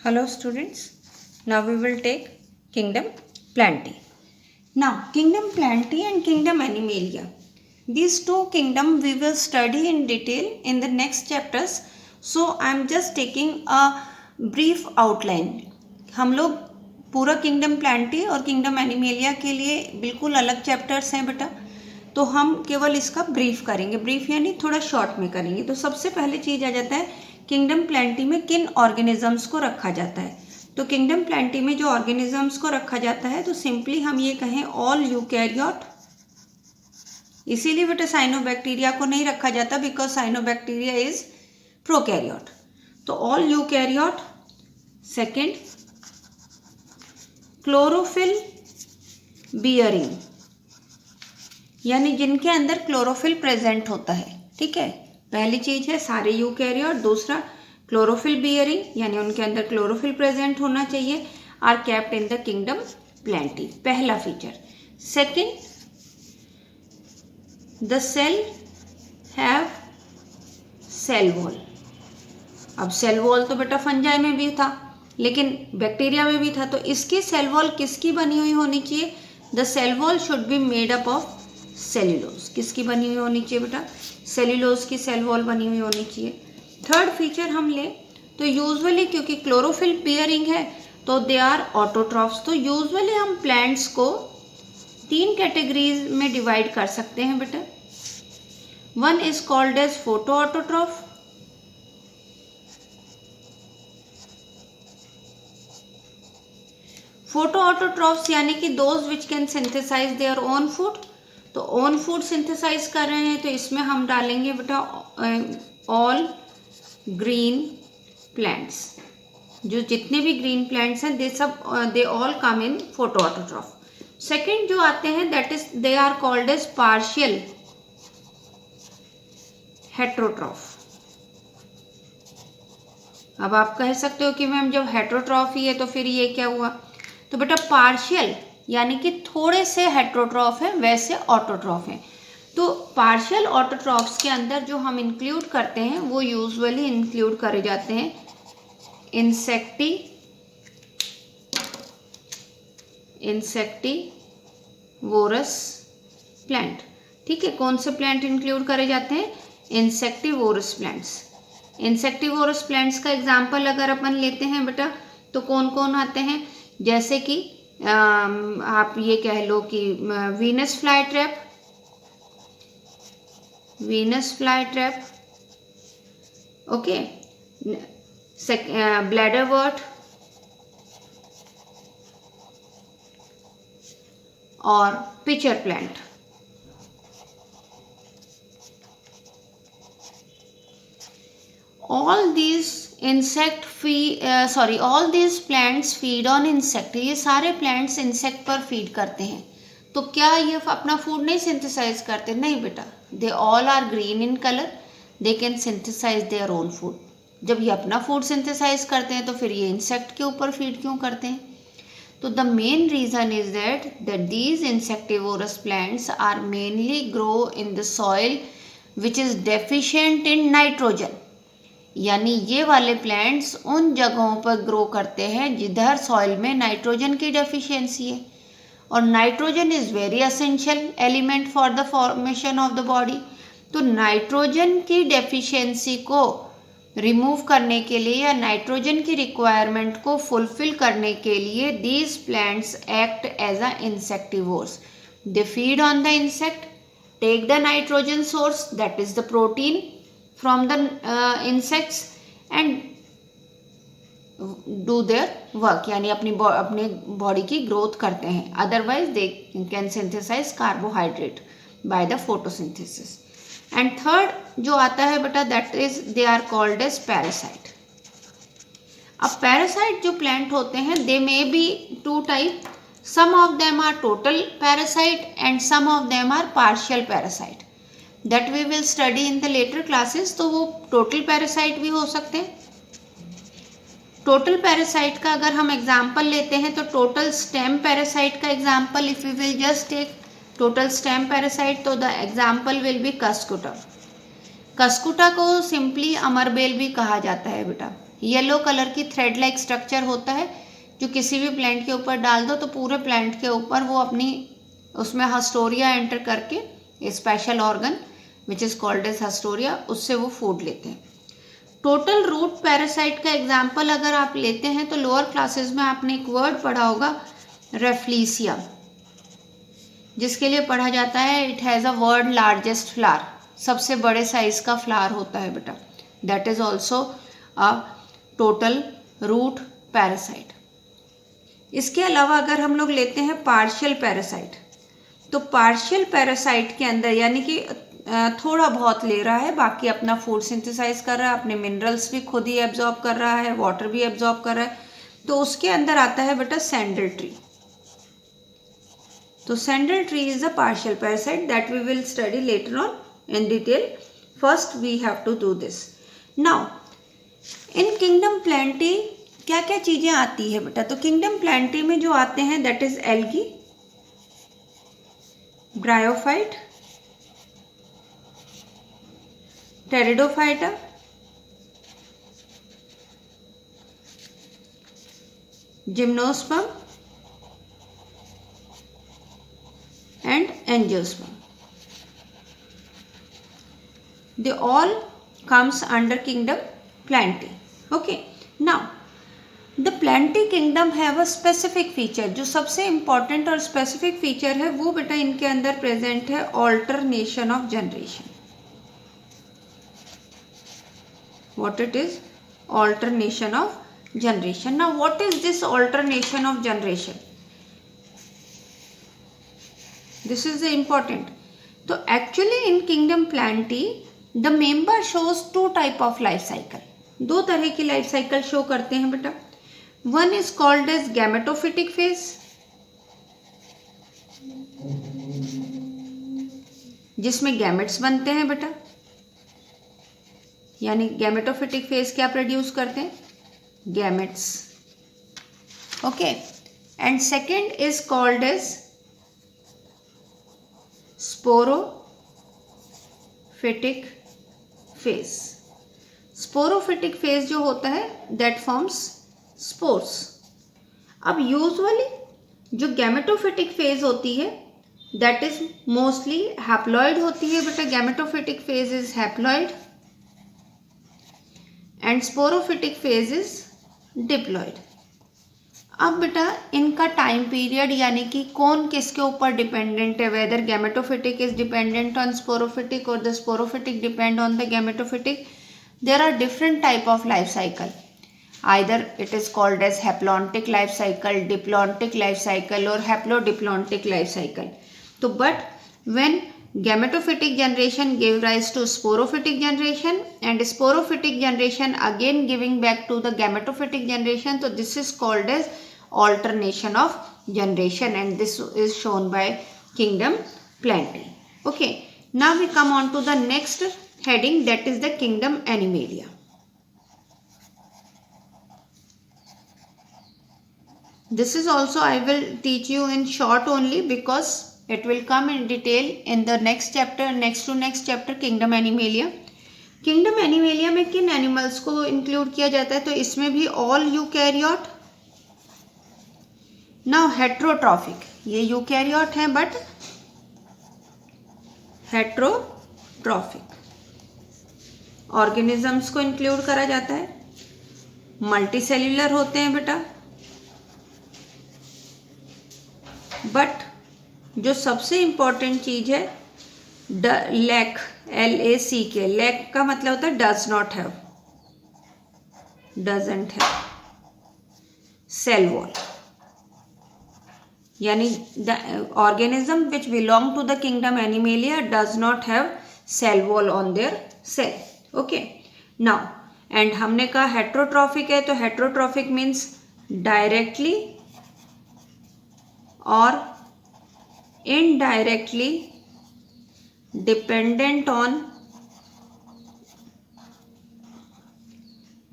Hello students, now we will take kingdom Plantae. Now kingdom Plantae and kingdom Animalia. These two kingdom we will study in detail in the next chapters. So I am just taking a brief outline. हम लोग पूरा kingdom Plantae और kingdom animalia के लिए बिल्कुल अलग chapters हैं बेटा, तो हम केवल इसका ब्रीफ करेंगे. ब्रीफ यानी थोड़ा शॉर्ट में करेंगे. तो सबसे पहले चीज आ जाता है किंगडम प्लांटी में किन ऑर्गेनिजम्स को रखा जाता है. तो किंगडम प्लांटी में जो ऑर्गेनिजम्स को रखा जाता है तो सिंपली हम ये कहें ऑल यूकैरियोट. इसीलिए बेटा साइनोबैक्टीरिया को नहीं रखा जाता बिकॉज साइनोबैक्टीरिया इज प्रोकैरियोट. तो all eukaryote. Second, chlorophyll bearing यानी जिनके अंदर क्लोरोफिल प्रेजेंट होता है. ठीक है, पहली चीज है सारे यूकैरियोट. दूसरा क्लोरोफिल बियरिंग यानी उनके अंदर क्लोरोफिल प्रेजेंट होना चाहिए. Are kept in the kingdom Plantae, पहला feature. Second, the cell have cell wall. अब सेल वॉल तो बेटा फंजाई में भी था लेकिन बैक्टीरिया में भी था, तो इसकी सेल वॉल किसकी बनी हुई होनी चाहिए? The cell wall should be made up of cellulose. किसकी बनी हुई होनी चाहिए बेटा? सेल्यूलोज की सेल वॉल बनी हुई होनी चाहिए. थर्ड फीचर हम ले तो यूजुअली क्योंकि क्लोरोफिल बियरिंग है तो दे आर ऑटोट्रॉफ्स. तो यूजुअली हम प्लांट्स को तीन कैटेगरीज में डिवाइड कर सकते हैं बेटा. One is called as photo autotroph. Photo autotrophs यानी कि those which can synthesise their own food. तो ओन फूड सिंथेसाइज कर रहे हैं तो इसमें हम डालेंगे बेटा ऑल ग्रीन प्लांट्स. जो जितने भी ग्रीन प्लांट्स हैं they all come in photo autotroph. Second जो आते हैं that is they are called as partial heterotroph. अब आप कह सकते हो कि मैम जब हेट्रोट्रॉफ ही है तो फिर ये क्या हुआ? तो बेटा पार्शियल यानी कि थोड़े से हेट्रोट्रॉफ है, वैसे ऑटोट्रॉफ है. तो पार्शियल ऑटोट्रॉफ्स के अंदर जो हम इंक्लूड करते हैं वो यूजुअली इंक्लूड करे जाते हैं इंसेक्टिवोरस प्लांट. ठीक है, कौन से प्लांट इंक्लूड करे जाते हैं? Insectivorous plants. इंसेक्टिवोरस प्लांट्स का एग्जाम्पल अगर अपन लेते हैं बेटा तो कौन कौन आते हैं? जैसे कि आप ये कह लो कि वीनस फ्लाई ट्रैप, ओके, ब्लैडरवर्ट और pitcher plant. all these plants feed on insect. ये सारे plants insect पर feed करते हैं. तो क्या ये अपना फूड नहीं सिंथेसाइज करते? नहीं बेटा, they all are green in color, they can synthesize their own food. जब ये अपना फूड सिंथेसाइज करते हैं तो फिर ये इंसेक्ट के ऊपर फीड क्यों करते हैं? तो the main reason is that these insectivorous plants are mainly grow in the soil which is deficient in nitrogen. यानी ये वाले प्लांट्स उन जगहों पर ग्रो करते हैं जिधर सॉइल में नाइट्रोजन की डेफिशिएंसी है. और nitrogen is very essential element for the formation of the body. तो नाइट्रोजन की डेफिशिएंसी को रिमूव करने के लिए या नाइट्रोजन की रिक्वायरमेंट को फुलफिल करने के लिए these plants act as a insectivores. They feed on the insect, take the nitrogen source that is the protein from the insects and do their work. यानी अपनी बॉडी की ग्रोथ करते हैं. Otherwise they can synthesize carbohydrate by the photosynthesis. And third जो आता है बेटा that is they are called as parasite. अब पैरासाइट जो प्लांट होते हैं they may be two type. some of them are total parasite and some of them are partial parasite. That we will study in the later classes. तो वो total parasite भी हो सकते हैं. टोटल पैरासाइट का अगर हम एग्जाम्पल लेते हैं तो टोटल स्टेम पैरासाइट का example if you will just take total stem parasite तो the example will be cuscutum. Cuscuta को सिंपली अमरबेल भी कहा जाता है बेटा। येलो कलर की थ्रेड लाइक स्ट्रक्चर होता है जो किसी भी प्लांट के ऊपर डाल दो तो पूरे प्लांट के ऊपर वो अपनी उसमें हस्टोरिया एंटर करके special organ which is called as haustoria, उससे वो फूड लेते हैं। टोटल रूट पैरासाइट का एग्जाम्पल अगर आप लेते हैं तो लोअर क्लासेस में आपने एक वर्ड पढ़ा होगा रेफ्लीसिया, जिसके लिए पढ़ा जाता है it has a world largest flower, सबसे बड़े साइज का फ्लावर होता है बेटा। That is also a total root parasite. इसके अलावा अगर हम लोग लेते हैं पार्शियल पैरासाइट, तो पार्शियल पैरासाइट के अंदर यानी कि थोड़ा बहुत ले रहा है, बाकी अपना फूड सिंथेसाइज कर रहा है, अपने मिनरल्स भी खुद ही एब्जॉर्ब कर रहा है, वाटर भी एब्जॉर्ब कर रहा है, तो उसके अंदर आता है बेटा सैंडल ट्री। तो sandal tree is a partial parasite that we will study later on in detail. First we have to do this. Now in kingdom plantae क्या क्या चीज़ें आती है बेटा? तो kingdom plantae में जो आते हैं that is algae, bryophyte, pteridophyta, gymnosperm and angiosperm. They all comes under kingdom Plantae. Okay. Now the Plantae kingdom have a specific feature. जो सबसे important और specific feature है वो बेटा इनके अंदर present है alternation of generation. What it is? Alternation of generation. Now what is this alternation of generation? This is the important. तो actually in kingdom Plantae the member shows two type of life cycle, दो तरह की life cycle show करते हैं बेटा। One is called as gametophytic phase, जिसमें gametes बनते हैं बेटा, यानी गैमेटोफिटिक फेज क्या प्रोड्यूस करते हैं? Gametes. Okay. And second is called as sporophytic phase. Sporophytic phase जो होता है दैट फॉर्म्स स्पोर्स। अब यूजुअली जो गैमेटोफिटिक फेज होती है दैट इज मोस्टली हैप्लॉइड होती है बेटा। Gametophytic phase is haploid and sporophytic phase is diploid. अब बेटा इनका टाइम पीरियड यानी कि कौन किसके ऊपर डिपेंडेंट है, whether gametophytic is dependent on sporophytic और the sporophytic depend on the gametophytic. There are different type of life cycle, either it is called as haplontic life cycle, diplontic life cycle और haplodiplontic life cycle. तो but when gametophytic generation gave rise to sporophytic generation and sporophytic generation again giving back to the gametophytic generation, so this is called as alternation of generation and this is shown by kingdom Plantae. Okay, now we come on to the next heading, that is the kingdom Animalia. This is also I will teach you in short only because it will come in detail in the next chapter, next to next chapter, kingdom Animalia. Kingdom Animalia में किन animals को include किया जाता है? तो इसमें भी all eukaryote. Now heterotrophic, ये यूकैरियोट हैं बट हेट्रोट्रॉफिक ऑर्गेनिजम्स को इंक्लूड करा जाता है। मल्टी सेल्यूलर होते हैं बेटा, बट जो सबसे इंपॉर्टेंट चीज है लैक, LACK, लैक का मतलब होता है does not have, doesn't have cell wall, यानी the organism which belong to the kingdom Animalia does not have cell wall on their cell. Okay, now and हमने कहा हेट्रोट्रॉफिक है, तो हेट्रोट्रॉफिक मीन्स डायरेक्टली और indirectly dependent on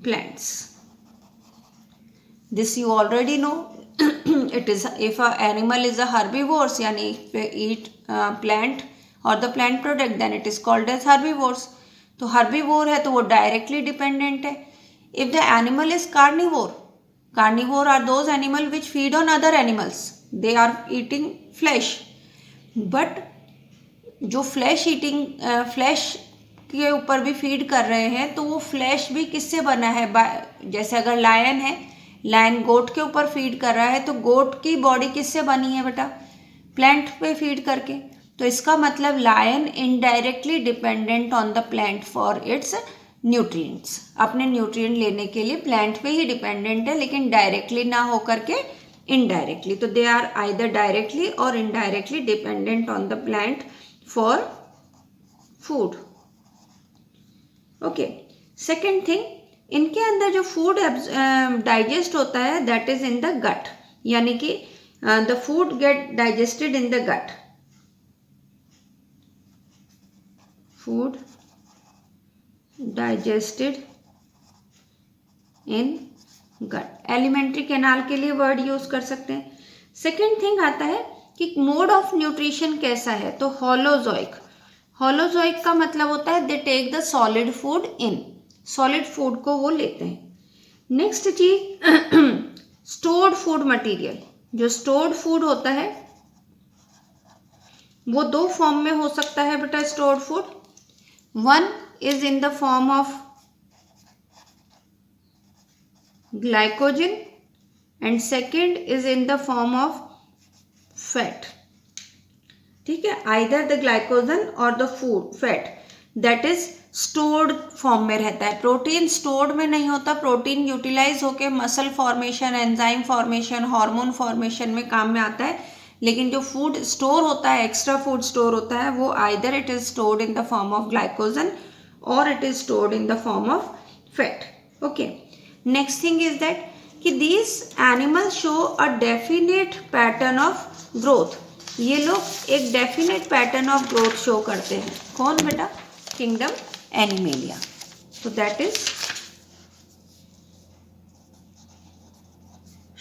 plants. This you already know. It is if a animal is a herbivores, yani if they eat plant or the plant product, then it is called as herbivores. तो herbivore है तो वो directly dependent है. If the animal is carnivore, carnivore are those animals which feed on other animals, they are eating flesh. But जो flesh eating flesh के ऊपर भी feed कर रहे हैं तो वो फ्लैश भी किससे बना है, जैसे अगर लायन है, लायन गोट के ऊपर फीड कर रहा है तो गोट की बॉडी किससे बनी है बेटा, प्लांट पे फीड करके. तो इसका मतलब lion indirectly dependent on the plant for its nutrients. अपने न्यूट्रिएंट लेने के लिए प्लांट पे ही डिपेंडेंट है, लेकिन डायरेक्टली ना होकर के इनडायरेक्टली. तो दे आर आइदर डायरेक्टली और indirectly dependent on the plant for food. Okay. Second thing, इनके अंदर जो फूड डाइजेस्ट होता है that is in the gut, यानी कि the food get digested in the gut. Food digested in gut. Alimentary canal के लिए वर्ड यूज कर सकते हैं. सेकेंड थिंग आता है कि मोड ऑफ न्यूट्रिशन कैसा है, तो होलोजोइक. होलोजोइक का मतलब होता है they take the solid food in, solid food को वो लेते हैं. नेक्स्ट चीज स्टोर्ड फूड मटेरियल. जो स्टोर्ड फूड होता है वो दो फॉर्म में हो सकता है बेटा stored food. One is in the form of glycogen and second is in the form of fat. ठीक है, आइदर द ग्लाइकोजन और the food fat that is stored form में रहता है. प्रोटीन स्टोर्ड में नहीं होता, प्रोटीन यूटिलाइज होकर muscle formation, enzyme formation, hormone formation में काम में आता है. लेकिन जो फूड स्टोर होता है, एक्स्ट्रा फूड स्टोर होता है, वो either it is stored in the form of glycogen और it is stored in the form of fat. Okay. Next thing is that कि these animals show a definite pattern of growth. ये लोग एक definite pattern of growth show करते हैं. कौन बेटा? Kingdom Animalia. तो that is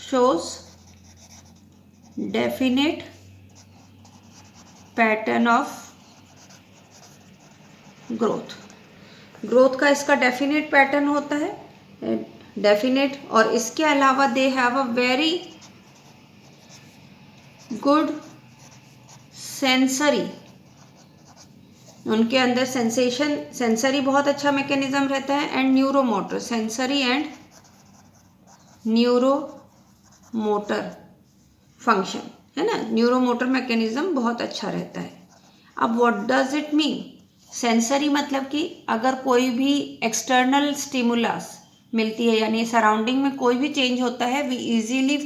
shows definite pattern of growth. Growth का इसका डेफिनेट पैटर्न होता है, डेफिनेट. और इसके अलावा they have a very good sensory. उनके अंदर सेंसरी बहुत अच्छा मैकेनिज्म रहता है and neuromotor. Sensory and neuromotor function है ना, न्यूरोमोटर मैकेनिज्म बहुत अच्छा रहता है. अब what does it mean? Sensory मतलब कि अगर कोई भी एक्सटर्नल स्टिमुलस मिलती है, यानी सराउंडिंग में कोई भी चेंज होता है, we easily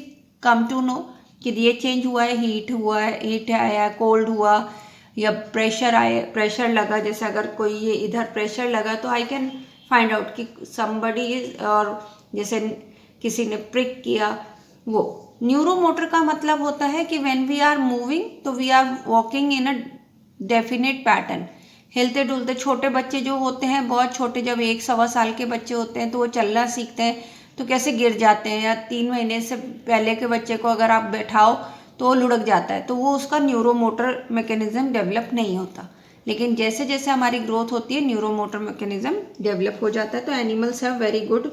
come to know कि ये चेंज हुआ है, हीट आया, कोल्ड हुआ या प्रेशर लगा. जैसे अगर कोई ये इधर प्रेशर लगा तो आई कैन फाइंड आउट कि समबडी इज, और जैसे किसी ने प्रिक किया. वो न्यूरोमोटर का मतलब होता है कि व्हेन वी आर मूविंग तो we are walking in a definite pattern. हिलते डुलते छोटे बच्चे जो होते हैं, बहुत छोटे, जब 1-1.25 साल के बच्चे होते हैं तो वो चलना सीखते हैं तो कैसे गिर जाते हैं, या 3 महीने से पहले के बच्चे को अगर आप बैठाओ तो वो लुढ़क जाता है, तो वो उसका न्यूरोमोटर मैकेनिज्म डेवलप नहीं होता. लेकिन जैसे जैसे हमारी ग्रोथ होती है न्यूरोमोटर मैकेनिज्म डेवलप हो जाता है. तो animals have very good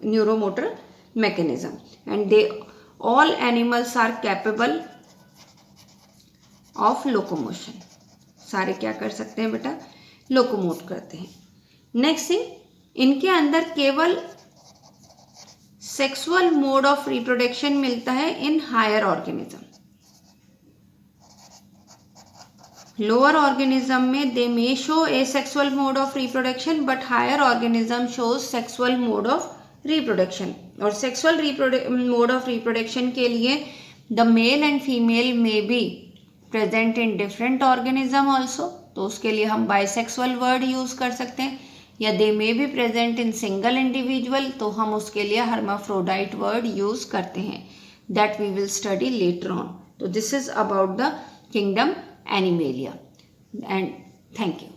neuromotor mechanism and they all animals are capable of locomotion. सारे क्या कर सकते हैं बेटा? लोकोमोट करते हैं. नेक्स्ट थिंग, इनके अंदर केवल सेक्सुअल मोड ऑफ रिप्रोडक्शन मिलता है in higher organism. Lower organism में they may show asexual mode of reproduction but higher organism shows sexual mode of reproduction. और सेक्सुअल मोड ऑफ रिप्रोडक्शन के लिए the male and female may be present in different organism also. तो उसके लिए हम bisexual word use कर सकते हैं. या they may be present in single individual, तो हम उसके लिए हर्माफ्रोडाइट वर्ड यूज करते हैं. That we will study later on. तो this is about the kingdom Animalia and thank you.